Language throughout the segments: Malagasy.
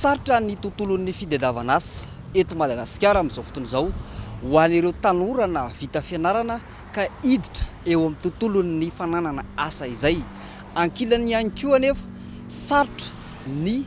sarotra ny tontolon'ny fitadiavana asa eto Madagasikara amin'izao fotoana izao ho an'ireo tanora na vita fianarana ka hiditra eo amin'ny tontolon'ny fananana asa izay. Ankilany ihany koa anefa sarotra ny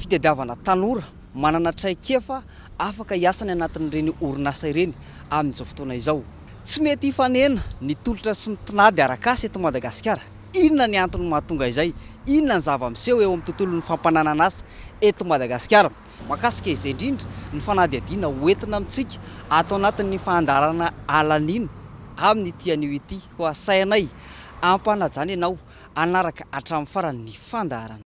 fitadiavana tanora manana traikefa afaka hiasany anatin'ireny orinasa ireny amin'izao fotoana izao. Tsy mety hifanena ny tolotra sy ny tinady arak'asa eto Madagasikara. Inona ny antony mahatonga izay? Inona ny zava-miseho eo amin'ny tontolon'ny fampananana asa eto Madagasikara? Makasika izay indrindra ny fanadihadiana hoentina amintsika atao anatin'ny fandarana Alalino amin'ny tianio ity ho asainay ampanajana ianao anaraka hatramin'ny faran'ny fandarana.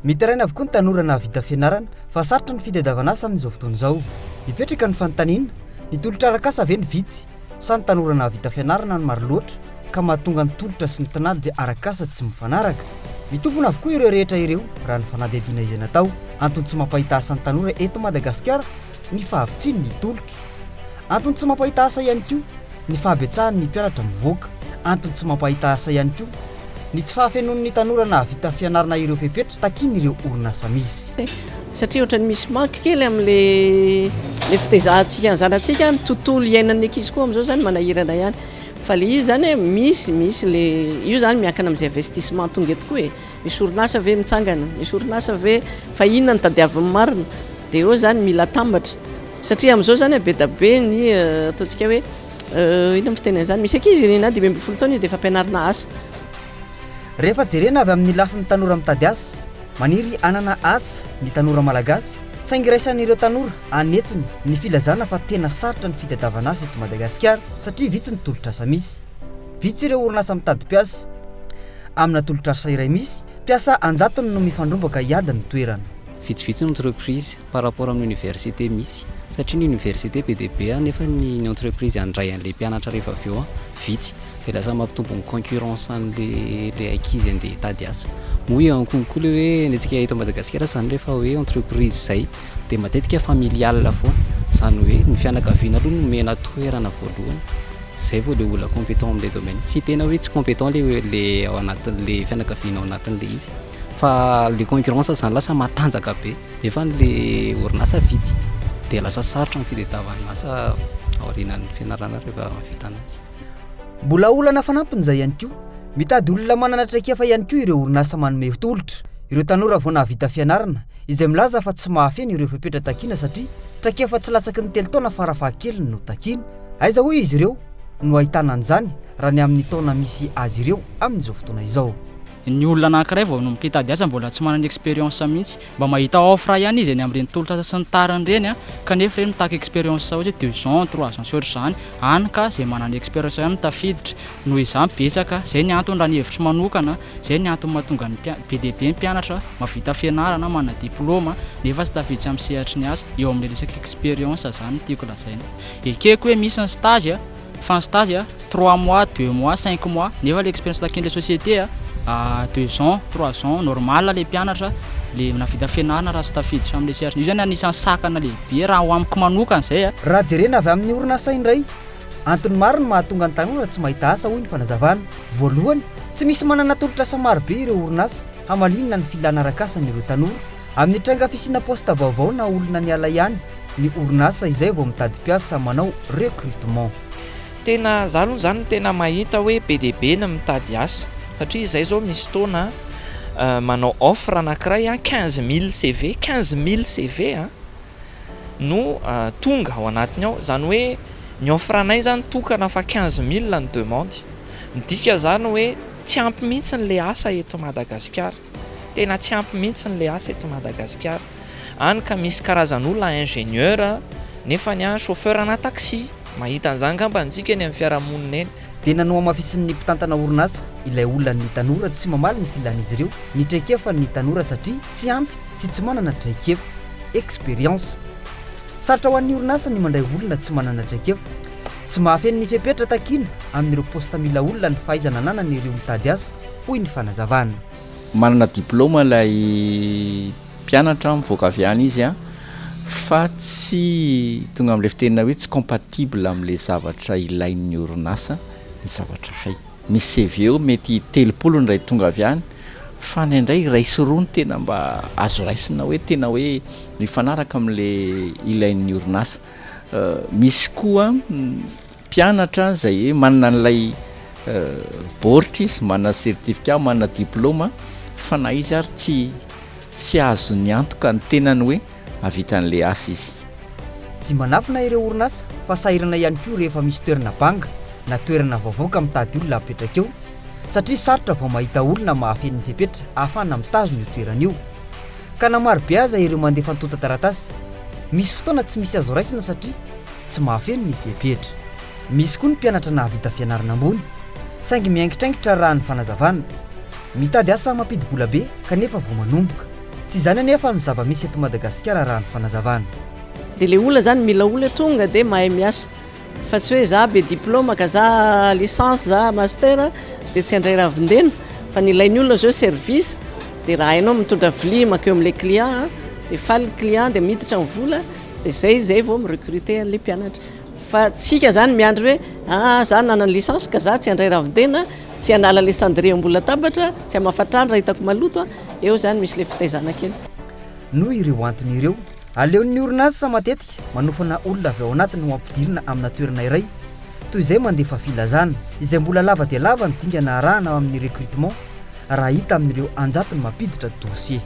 Mitaraina avokoa ny tanora na vita fianarana fa sarotra ny fitadiavana asa amin'izao fotoana izao. Mipetraka ny fanontaniana ny tolotra arak'asa ve ny vitsy sa ny tanora na vita fianarana ny maro loatra ka mahatonga ny tolotra sy ny tinady dia arak'asa tsy mifanaraka. Mitombona avokoa ireo rehetra ireo raha ny fanadihadiana izay natao. Antony tsy mampahita asa ny tanora eto Madagasikara ny fahavitsiny ny tolotra. Antony tsy mampahita asa ihany koa ny fahabetsahan'ny mpianatra mivoaka. Antony tsy mampahita asa ihany koa ny tsy fahafenon'ny tanora na vita fianarana ireo fepetra takiny ireo orinasa misy. Satria ohatrany misy manky kely amin'le fitaizantsika ny zanantsika ny tontolo iainan'ny ankizy koa amin'izao zany manahirana ihany. Fa le izy zany misy le io zany miankana amin'izay investissement tonga eto koa e. Misy orinasa ve mitsangana, misy orinasa ve fa inona ny tadiavin'ny marina dia eo zany mila tambatra. Satria amin'izao zany be da be ny ataontsika hoe inona fitenenana zany misy ankizy na 10 taona izy dia efa ampianarina asa. Rehefa jerena avy amin'ny lafin'ny tanora mitady asa, maniry anana asa ny tanora malagasy, saingy raisan'ireo tanora anetsiny ny filazana fa tena sarotra ny fitadiavana asa eto Madagasikara satria vitsy ny tolotra asa misy. Vitsy ireo orinasa mitady mpiasa. Amina tolotra asa iray misy, mpiasa 100 no mifandrombaka hiady ny toerana. Vitsivitsy ny entreprise par rapport amin'ny université misy satria ny université be dia be nefa ny entreprise andray an'ilay mpianatra rehefa avy eo vitsy dia lasa mampitombo ny concurrence an'le ankizy andeha hitady asa. Moa ihany koa le hoe ny antsika eto Madagasikara zany rehefa hoe entreprise izay dia matetika familial foana, zany hoe ny fianakaviana aloha no mena toerana voalohany. Zay vao le olona compétent amin'ilay domaine. Tsy tena hoe tsy compétent le ao anatin'le fianakaviana ao anatin'le izy. Fa le concurrence zany lasa matanjaka be nefa le orinasa vitsy dia lasa sarotra ny fitadiavana asa aorianan'ny fianarana rehefa vita anazy. Mbola olana fanampin'izay ihany koa mitady olona manana traikefa ihany koa ireo orinasa manome tolotra. Ireo tanora vao navita fianarana izay milaza fa tsy mahafeno ireo fepetra takina satria traikefa tsy latsaky ny 3 taona farafahakeliny no takina. Aiza hoy izy ireo no ahitana an'izany raha ny amin'ny taona misy azy ireo amin'izao fotoana izao. Ny olona anankiray vao no mitady asa mbola tsy manana expérience mihitsy, mba mahita offre ihany izy any amin'ireny tolotra sy ny tariny ireny kanefa ireny mitaka expérience ohatry 2 ans 3 ans sy ohatr'izany any ka izay manana expérience ihany tafiditra. Noho izany betsaka zay ny antony raha ny hevitry manokana, zay ny antony mahatonga ny be dia be mpianatra mavita fianarana manana diplôma nefa tsy tafiditra amin'ny sehatry ny asa eo amin'ny resaka expérience zany tiako lazaina. Ekeko hoe misy ny stage fa ny stage 3 mois 2 mois 5 mois nefa l'expérience takin'ilay société 2 ans 3 ans normal le mpianatra le navita fianarana raha sy tafiditra amin'ilay sehatry. Io zany anisan'ny sakana lehibe raha ho amiko manokana izay. Raha jerena avy amin'ny orinasa indray, antony maro no mahatonga ny tanora tsy mahita asa hoy ny fanazavana. Voalohany, tsy misy manana tolotra asa maro be ireo orinasa hamalinina ny filana arak'asany ireo tanora. Amin'ny tranga fisina posta vaovao na olona ny ala ihany ny orinasa izay vao mitady mpiasa manao recrutement. Tena zalo zany tena mahita hoe be dia be ny mitady asa satria izay zao misy taona manao offre anankiray 15 000 CV 15 000 CV no tonga ao anatiny ao. Zany hoe ny offre anay zany tokana fa 15 000 ny demande. Midika zany hoe tsy ampy mihitsy ny le asa eto Madagasikara. Tena tsy ampy mihitsy ny le asa eto Madagasikara. Any ka misy karazan'olona ingénieur nefa ny chauffeur ana taxi. Mahita an'izany ngamba antsika ny amin'ny fiarahamonina eny. Tena no amafisin'ny mpitantana orinasa ilay olona ny tanora tsy mamaly ny filan'izy ireo ny traikefa ny tanora satria tsy ampy sy tsy manana traikefa expérience. Sarotra ho an'ny orinasa ny mandray olona tsy manana traikefa. Tsy mahafeno ny fepetra takina amin'ireo posta mila olona ny fahaizana ananany ireo mitady asa hoy ny fanazavana. Manana diplôma ilay mpianatra mivoaka avy any izy fa tsy tonga amin'ilay fitenina hoe tsy compatible amin'ilay zavatra ilain'ny orinasa ny zavatra hay. Misy CV eo mety 30 ny ray tonga avy any fa ny indray raisy roa ny tena mba azo raisina hoe tena hoe mifanaraka amin'le ilain'ny orinasa. Misy koa mpianatra zay hoe manana an'ilay baoritra izy, manana certificat, manana diplôma, fa na izy ary tsy azo ny antoka ny tenany hoe avita an'le asa izy. Tsy manafina ireo orinasa fa sahirana ihany koa rehefa misy toerana banga na toerana vaovaoka mitady olona apetraka eo, satria sarotra vao mahita olona mahafeny ny fepetra ahafana mitazona io toerana io. Ka na marobe aza ireo mandefa antota taratasy, misy fotoana tsy misy azo raisina satria tsy mahafeny ny fepetra. Misy koa ny mpianatra nahavita fianarana ambony saingy miaingitraingitra raha ny fanazavana, mitady asa mampidi-bola be kanefa vao manomboka. Tsy izany anefa ny zava-misy eto Madagasikara raha ny fanazavana. Dia le olona zany mila olona tonga dia mahay miasa, fa tsy hoe za be diplôma ka za licence za master dia tsy handray ravindena, fa ny ilain'ny olona zao service. Dia raha hainao mitondra vilia makeo amin'ilay client, dia faly client dia miditra ny vola, dia zay vao mirecruter an'ilay mpianatra. Fa tsika zany miandry hoe za nana ny licence ka za tsy handray ravindena, tsy hanala le cendrier mbola tabatra, tsy hamafatrany raha hitako maloto, eo zany misy le fitaizana kely. Noho ireo antony ireo, aleon'ny orinasa matetika manofana olona avy ao anatiny ho ampidirina amina toerana iray, toy izay mandefa filazana izay mbola lava dia lava ny dingana arahana ao amin'ny recrutement raha hita amin'ireo anjatony mampiditra dossier.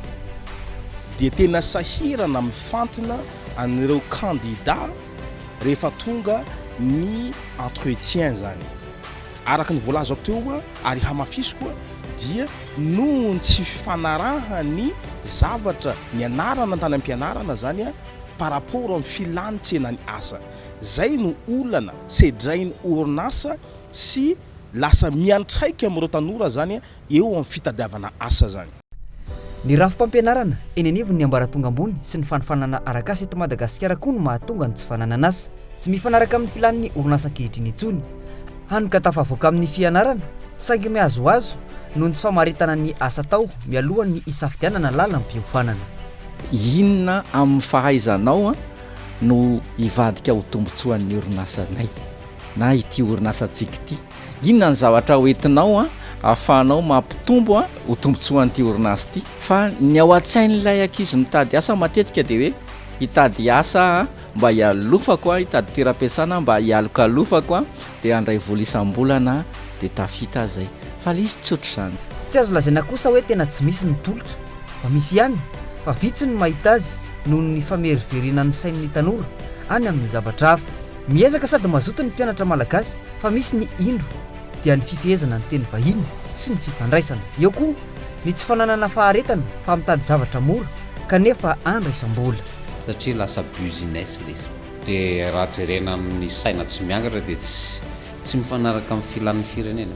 Dia tena sahirana mifantina an'ireo candidat rehefa tonga ny entretien zany. Araka ny voalazako teo ary hamafisiko dia noho ny tsy fanarahany zavatra ny anarana tany am-pianarana zany par rapport amin'ny filantsena ny asa. Zay no olana sedrainy orinasa sy lasa miantraika amin'ireo tanora zany eo amin'ny fitadiavana asa zany. Ny rafim-pampianarana eny anivony ny ambaratonga ambony sy ny fanofanana arak'asa eto Madagasikara koa no mahatonga ny tsy fananana asa, tsy mifanaraka amin'ny filan'ny orinasa ankehitriny intsony. Hany ka tafavoaka amin'ny fianarana saingy miazoazo noho ny tsy famaritana ny asa tao mialohan'ny isafidianana lalam-piofanana. Inona amin'ny fahaizanao no ivadika ho tombotsoan'ny orinasanay na ity orinasantsika ity? Inona ny zavatra hoentinao ahafahanao mampitombo ho tombotsoan'ity orinasa ity? Fa ny ao an-tsain'ilay ankizy mitady asa matetika dia hoe hitady asa mba hialofako hitady toeram-piasana mba hialokalofako dia handray vola isam-bolana dia tafita zay. Fa izy tsy ohatr'izany. Tsy azo lazaina kosa hoe tena tsy misy ny tolotra, fa misy ihany, fa vitsy ny mahita azy noho ny fameriverenan'ny sain'ny tanora any amin'ny zavatra hafa. Miezaka sady mazoto ny mpianatra malagasy, fa misy ny indro dia ny fifehezana ny teny vahiny sy ny fifandraisana. Eo koa ny tsy fananana faharetana fa mitady zavatra mora kanefa andraisam-bola. Satria lasa business izy. Dia raha jerena amin'ny saina tsy miangatra dia tsy mifanaraka amin'ny filan'ny firenena.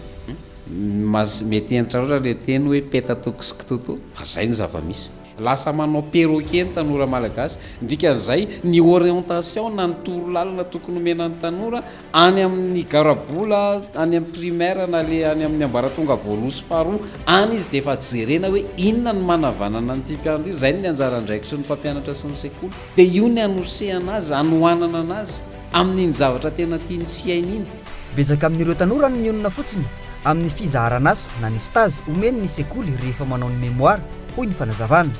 Mety entra ohatra le teny hoe petatoko sy kitoto, fa zay ny zava-misy. Lasa manao perroquet ny tanora malagasy, dikan'izay ny orientation na ny torolalana tokony omenan'ny tanora any amin'ny garabola, any amin'ny primaire na le any amin'ny ambaratonga voalohany sy faharoa, any izy dia efa jerena hoe inona ny manavanana an'ity mpianatra io. Zay ny anjara andraikitry ny mpampianatra sy ny sekoly. Dia io ny anosehana azy, anohanana anazy amin'iny zavatra tena tiany sy hainy iny. Betsaka amin'ireo tanora no mionona fotsiny amin'ny fizaharana asa na ny stage omeny ny sekoly rehefa manao ny mémoire hoy ny fanazavana.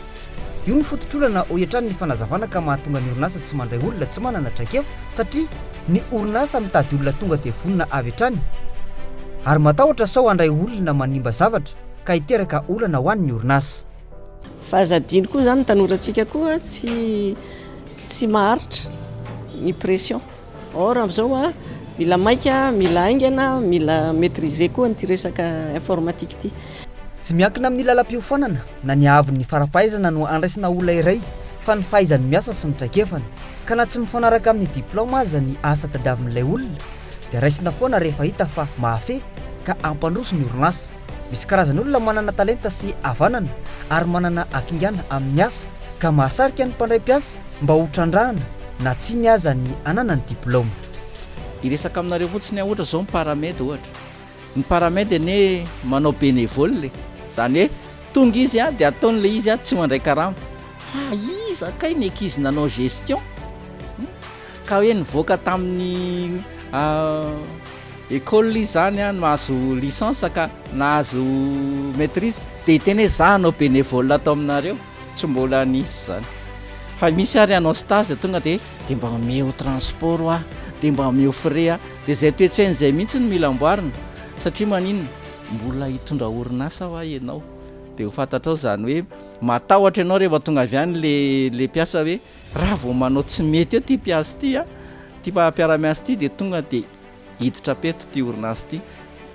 Io ny fototr'olana hoetrany ny fanazavana ka mahatonga ny orinasa tsy mandray olona tsy manana traikefa, satria ny orinasa mitady olona tonga dia vonona avy hatrany ary matahotra sao handray olona manimba zavatra ka hiteraka olana ho an'ny orinasa. Fahazadiny koa zany tanorantsika koa tsy maharitra ny pression. Or amin'izao mila maika, mila aingana, mila maîtriser koa nyty resaka informatique ity. Tsy miankina amin'ny lalam-piofanana na ny avin'ny farapahaizana no andraisana olona iray, fa ny fahaizany miasa sy ny traikefany. Ka na tsy mifanaraka amin'ny diplôma aza ny asa tadiavin'ilay olona dia raisina foana rehefa hita fa mahafehy ka ampandroso ny orinasa. Misy karazany olona manana talenta sy havanana ary manana akingana amin'ny asa ka mahasarika ny mpandray mpiasa mba ho trandrahana na tsy ny aza ny ananany diplôma. Iresaka aminareo fotsiny ohatra zao ny paramède ohatra. Ny paramède ane manao bénévole, zany hoe tonga izy dia ataon'le izy tsy mandray karama. Fa iza kay ny ankizy nanao gestion ka hoe nivoaka tamin'ny école izany a nahazo licence ka nahazo maîtrise de teny hoe za anao bénévole atao aminareo tsy mbola nisy zany fa misy ary anao stage tonga de mba meo transport a de mba meo frais a de zay toetsainy zay mihitsy ny mila amboarina satria maninona mbola hitondra orinasa ho ianao de ho fantatrao zany hoe matahotra ianao rehefa tonga avy any le piasa hoe raha vao manao tsy mety eo ty piasa ty a ty mpiara-miasa ty de tonga de hiditra peto ty orinasa ty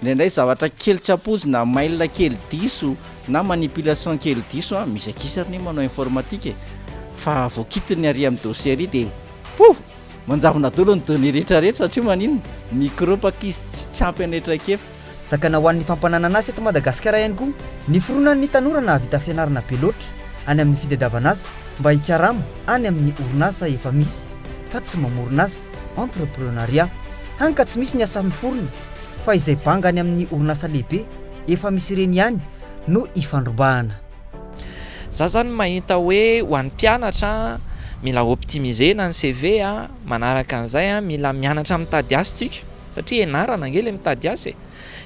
ndraindray zavatra kely tsy apozina mail kely diso na manipulation kely diso a misy akisariny manao informatique fa voakitiny ary amin'ny dossier ry de manjavona dolo ny données rehetrarehetra satria maninona micropaky izy tsy ampy anetrak'efa sakana ho an'ny fampananana asy eto Madagasikara ihany koa ny foronan'ny tanora na vita fianarana be loatra any amin'ny fitadiavana azy mba hikarama any amin'ny orinasa efa misy fa tsy mamorona azy entrepreneuriat hany ka tsy misy ny asa miforona fa izay banga any amin'ny orinasa lehibe efa misy ireny ihany no ifandrombahana. Za zany mahita hoe ho an'ny mpianatra mila optimisena ny CV a manaraka an'izay a mila mianatra mitady asa tsika satria ianarana ange le mitady asa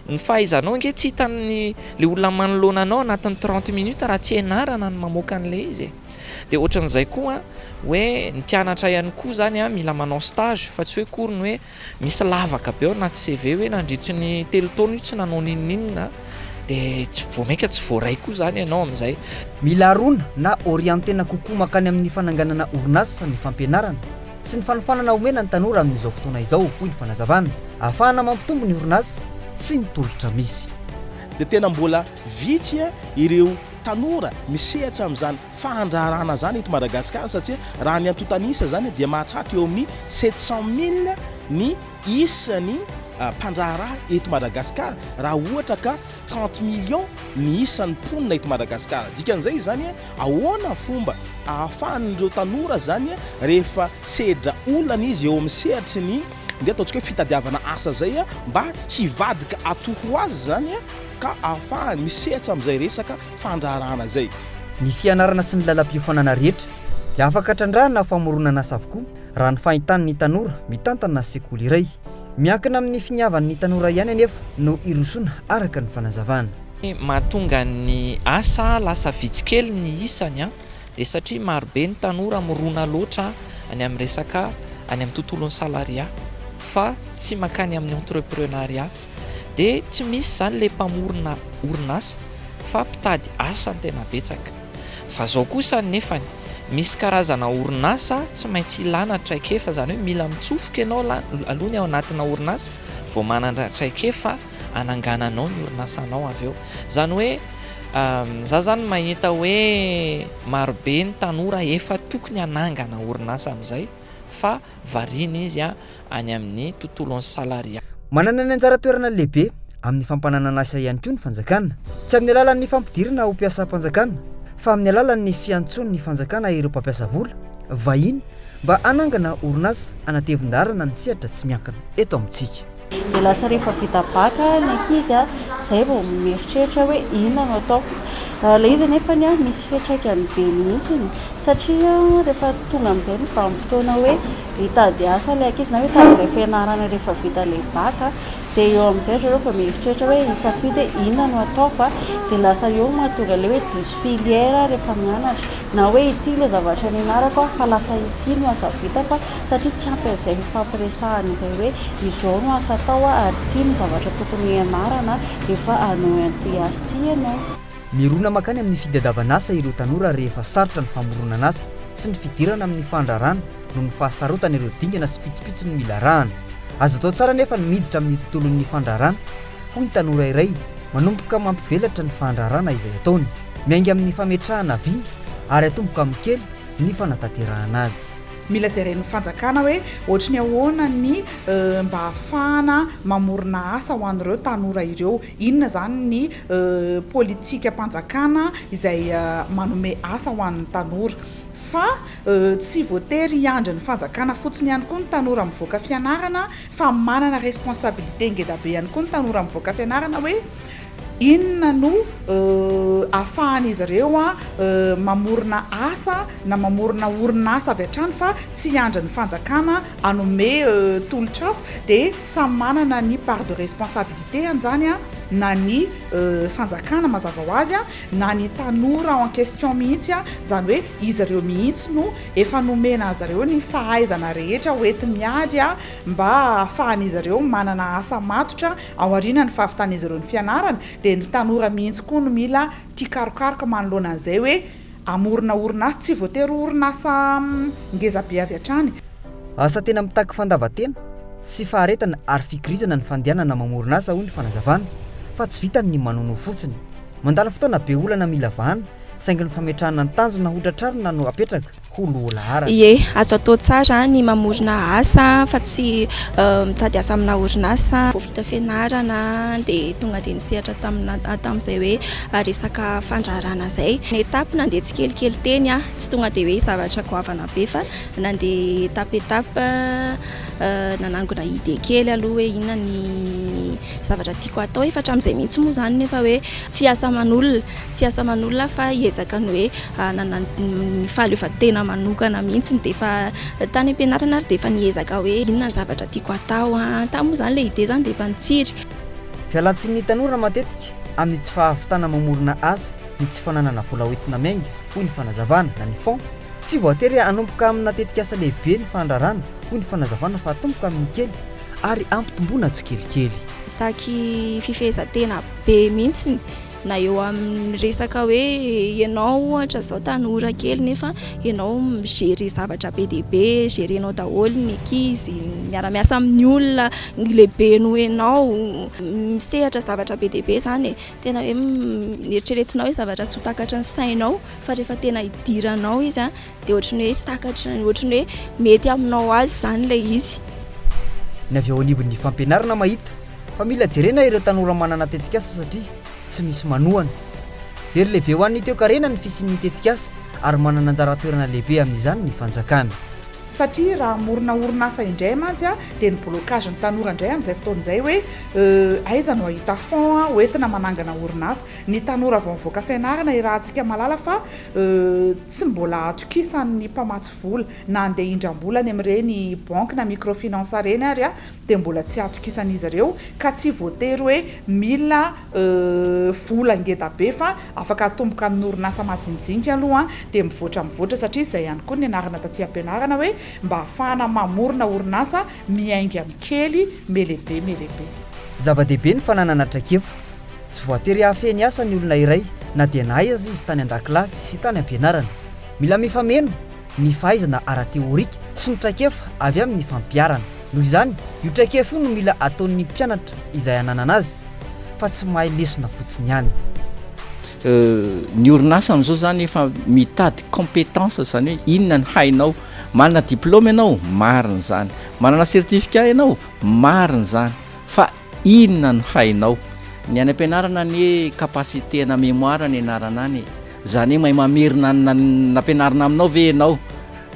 ny fahaizanao ange tsy hitany le olona manoloana anao anatin'ny 30 minutes raha tsy ianarana ny mamoaka an'le izy de ohatran'izay koa hoe ny mpianatra ihany koa zany a mila manao stage fa tsy hoe koriny hoe misy lavaka be ao anaty CV hoe nandritry ny 3 taona io tsy nanao ninninina de tsy voamaika tsy voaray koa zany ianao amin'izay mila arona na orientena kokoa makany amin'ny fananganana orinasa ny fampianarana sy ny fanofanana omena ny tanora amin'izao fotoana izao hoy ny fanazavana ahafahana mampitombo ny orinasa sy ny tolotra misy de tena mbola vitsy ireo tanora misehatra amin'izany fandrarana zany eto Madagasikara satria raha ny antotanisa zany dia mahatratra eo amin'ny 700 000 ny isany mpandraharaha eto Madagasikara raha ohatra ka 30 millions ny isan'ny mponina eto Madagasikara dikan'izay zany ahoana fomba ahafahan'ireo tanora zany rehefa sedra olana izy eo amin'ny sehatry ny nde ataontsika hoe fitadiavana asa zay mba hivadika atoho azy zany ka ahafahany misehatra amin'izay resaka fandraharana zay ny fianarana sy ny lalam-piofanana rehetra dia afaka trandrahana famoronana asa avokoa raha ny fahitan'ny tanora mitantana sekoly iray miankina amin'ny finiavan'ny tanora ihany anefa no irosona araka ny fanazavana mahatonga ny asa lasa vitsikely ny isany de satria marobe ny tanora morona loatra any amin'ny resaka any amin'ny tontolon'ny salaria fa tsy makany amin'ny entrepreneuriat de tsy misy zany le mpamorona orinasa fa mpitady asa ny tena betsaka fa zao kosa nefany misy karazana orinasa tsy maintsy ilana traikefa zany hoe mila mitsofoka ianao alohany ao anatina orinasa vao manana traikefa anangananao ny orinasanao avy eo zany hoe za zany mahita hoe marobe ny tanora efa tokony anangana orinasa amin'izay fa variana izy any amin'ny tontolon'ny salaria manana ny anjara toerana lehibe amin'ny fampananana asa ihany koa ny fanjakana tsy amin'ny alalan'ny fampidirana ho mpiasam-panjakana fa amin'ny alalan'ny fiantson'ny fanjakana ireo mpampiasa vola vahiny mba anangana orinasa anatevin-darana ny sehatra tsy miankina eto amintsika de lasa rehefa vita baka ny ankizy zay vao mieritreritra hoe inona no ataoko ilay izy anefany misy fiantraikany be mihitsy satria rehefa tonga amin'izay ny vanim-potoana hoe hitady asa ilay ankizy na hoe tady ilay fianarana rehefa vita ilay baka dia eo amin'izay reo fa mieritreritra hoe hisafidy inona no ataoko dia lasa eo mahatonga ilay hoe diso filière rehefa mianatra na hoe ity ilay zavatra nianarako fa lasa ity no asa vitako satria tsy ampy an'izay fampiresahana izay hoe izao no asa atao ary ity no zavatra tokony ianarana rehefa anao an'ity asa ity ianao mirona makany amin'ny fitadiavana asa ireo tanora rehefa sarotra ny famoronana asa sy ny fidirana amin'ny fandrarana no ny fahasarotana ireo dingana sy pitsipitsy no mila rahana azo atao tsara nefa ny miditra amin'ny tontolon'ny fandrarana hoy ny tanora iray manomboka mampivelatra ny fandrarana izay ataony miainga amin'ny fametrahana viny ary atomboka amin'ny kely ny fanatanterahana azy mila jeren'ny fanjakana hoe ohatra ny ahoana ny mba ahafahana mamorona asa ho an'ireo tanora ireo inona zany ny politika mpanjakana izay manome asa ho an'ny tanora fa tsy voatery hiandry ny fanjakana fotsiny ihany koa ny tanora mivoaka fianarana fa manana responsabilité ngedabe ihany koa ny tanora mivoaka fianarana hoe inona no ahafahan'izy ireo a mamorona asa na mamorona orinasa avy hatrany fa tsy hiandra ny fanjakana anome tolotrasa dia samy manana ny part de responsabilité an'izany a na ny fanjakana mazava ho azy a na ny tanora en question mihitsy a zany hoe izy ireo mihitsy no efa nomena azy ireo ny fahaizana rehetra hoety miady a mba ahafahan'izy ireo manana asa matotra ao aoriana ny fahavitan'izy ireo ny fianarana dia ny tanora mihitsy koa no mila tia karokaroka manoloana an'izay hoe amorona orinasa tsy voatery orinasa ngezabe avy hatrany asa tena mitaky fandavatena sy faharetana ary fikirizana ny fandehanana mamorinasa hoy ny fanazavana fa tsy vitany ny manono fotsiny mandala fotoana be olana mila vahana saingy ny fametrahana ny tanjona hotratrarina no apetraka ho lohalahara ie azo atao tsara ny mamorona asa fa tsy mitady asa amina orinasa vao vita fianarana dia tonga dia nisehatra tamin'izay hoe resaka fandrarana zay ny etapina dia tsy kelikely teny a tsy tonga dia hoe zavatra goavana be fa nandeha etape nanangona ide kely aloha hoe inona ny zavatra tiako atao efa hatramin'izay mihitsy moa zany nefa hoe tsy asa manolona fa hiezaka ny hoe ny fahaleovantena manokana mihitsy dia efa tany am-pianarana ary dia efa niezaka hoe inona ny zavatra tiako atao tamoa zany le ide zany dia efa nitsiry fialantsiny tanora matetika amin'ny tsy fahavitana mamorona asa ny tsy fananana vola hoentina mainga hoy ny fanazavana na ny fond tsy voatery anomboka amin'ny natetika asa lehibe ny fandrarana hoy ny fanazavana fa atomboka amin'ny kely ary ampitomboana tsy kelikely taky fifehezantena be mihitsy na eo amin'ny resaka hoe ianao ohatra zao tanora kely nefa ianao migery zavatra be dia be gerenao daholo ny ankizy miara-miasa amin'ny olona ny lehibe no ianao misehatra zavatra be dia be zany tena hoe mieritreretinao hoe zavatra tsy ho takatra ny sainao fa rehefa tena hidiranao izy a dia ohatrany hoe takatra ohatrany hoe mety aminao azy zany ilay izy ny avy ao anivon'ny fampianarana mahita fa mila jerena ireo tanora manana tetikasa satria tsy misy manohana ery lehibe ho an'ny teo karena ny fisin'ny tetikasa ary manana anjara toerana lehibe amin'izany ny fanjakana satria raha morona orinasa indray mantsy a dia ny blocage ny tanora indray amin'izay fotoan'izay hoe aiza no ahita fond a hoentina manangana orinasa ny tanora vao mivoaka fianarana irahantsika malala fa tsy mbola atokisan'ny mpamatsy vola na andeha indram-bolany amin'ireny banque na microfinance reny ary a dia mbola tsy atokisan'izy ireo ka tsy voatery hoe mila vola ngeda be fa afaka atomboka amin'ny orinasa majinijinika aloha dia mivoatra satria izay ihany koa ny anarana taty am-pianarana hoe mba ahafahana mamorona orinasa miainga amin'ny kely melehibe zava-dehibe ny fananana traikefa tsy voatery ahafehany asa ny olona iray na dia nahaiza izy tany an-dakilasy sy tany am-pianarana mila mifameno ny fahaizana ara-teorika sy ny traikefa avy amin'ny fampiarana noho izany io traikefa io no mila ataon'ny mpianatra izay ananana azy fa tsy mahay lesona fotsiny ihany ny orinasa amin'izao zany efa mitady compétence zany hoe inona ny hainao manana diplôme ianao marina zany manana certificat ianao marina zany fa inona ny hainao ny any am-pianarana ny hoe capacité na mémoire ny anarana any zany hoe mahay mamerina nampianarina aminao ve ianao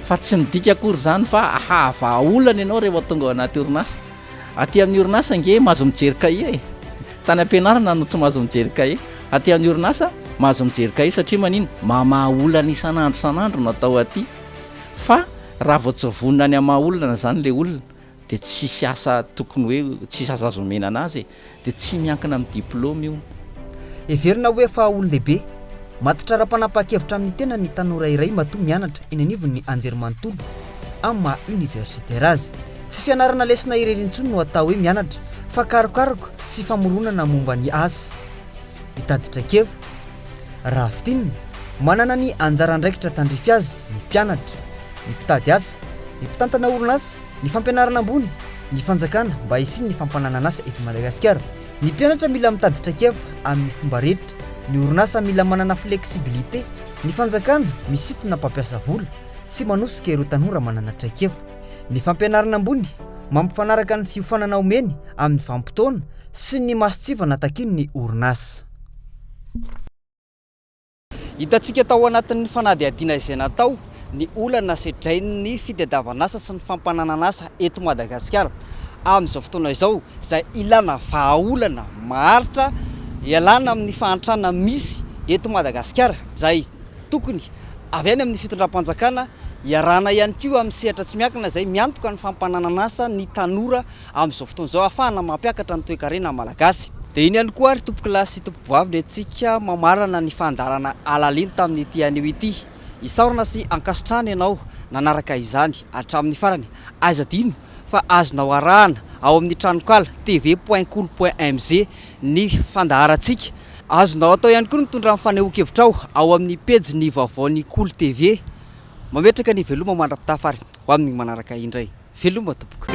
fa tsy midika akory zany fa ahavaolana ianao rehefa tonga ao anaty orinasa aty amin'ny orinasa nge mahazo mijery cahier tany am-pianarana no tsy mahazo mijery cahier aty amin'ny orinasa mahazo mijery cahier satria manino mamaolana isan'andro natao aty fa raha vao tsy vonona any amaolana zany le olona dia tsisy asa tokony hoe tsisy asa azo omena anazy dia tsy miankina amin'ny diplôme io everina hoe fa olon-dehibe matitra ra-panapa-kevitra amin'ny tena ny tanora iray matoa mianatra eny anivon'ny anjerimanontolo amin'ny maha universitaire azy tsy fianarana lesona irerentsony no atao hoe mianatra fa karokaroko sy famoronana momba ny asa mitaditra-kevo raha fitinina manana ny anjara andraikitra tandrify azy ny mpianatra ny mpitady asa ny mpitantana orinasa ny fampianarana ambony ny fanjakana mba hisiny ny fampananana asa eto Madagasikara ny mpianatra mila mitaditra-kefa amin'ny fomba rehetra ny orinasa mila manana flexibilité ny fanjakana misitona mpampiasa vola sy manosika ireo tanora manana traikefa ny fampianarana ambony mampifanaraka ny fiofanana omeny amin'ny vanim-potoana sy ny masotsivana takiny ny orinasa hitantsika tao anatin'ny fanadihadiana izay natao ny olana sedrain'ny fitadiavana asa sy ny fampananana asa eto Madagasikara amin'izao fotoana izao izay ilana vahaolana maharitra ialana amin'ny fahantrana misy eto Madagasikara zay tokony avy any amin'ny fitondram-panjakana iarana ihany koa amin'ny sehatra tsy miankina zay miantoka ny fampananana asa ny tanora amin'izao fotoana izao ahafahana mampiakatra ny toe-karena malagasy. Dia iny ihany koa ary tompo-kilasy tompo-vavy dia antsika mamarana ny fandarana Alalino tamin'ny ity anio ity. Isaorana sy ankasitrahana ianao nanaraka izany hatramin'ny farany. Azo adino fa azonao arahana ao amin'ny tranokala tv.cool.mz ny fandaharantsika. Azonao atao ihany koa mitondra amin'ny fanehoan-kevitrao ao amin'ny pejy ny vaovaon'ny Cool TV. Mametraka ny veloma mandra-pitafary ho amin'ny manaraka indray. Veloma tompoko.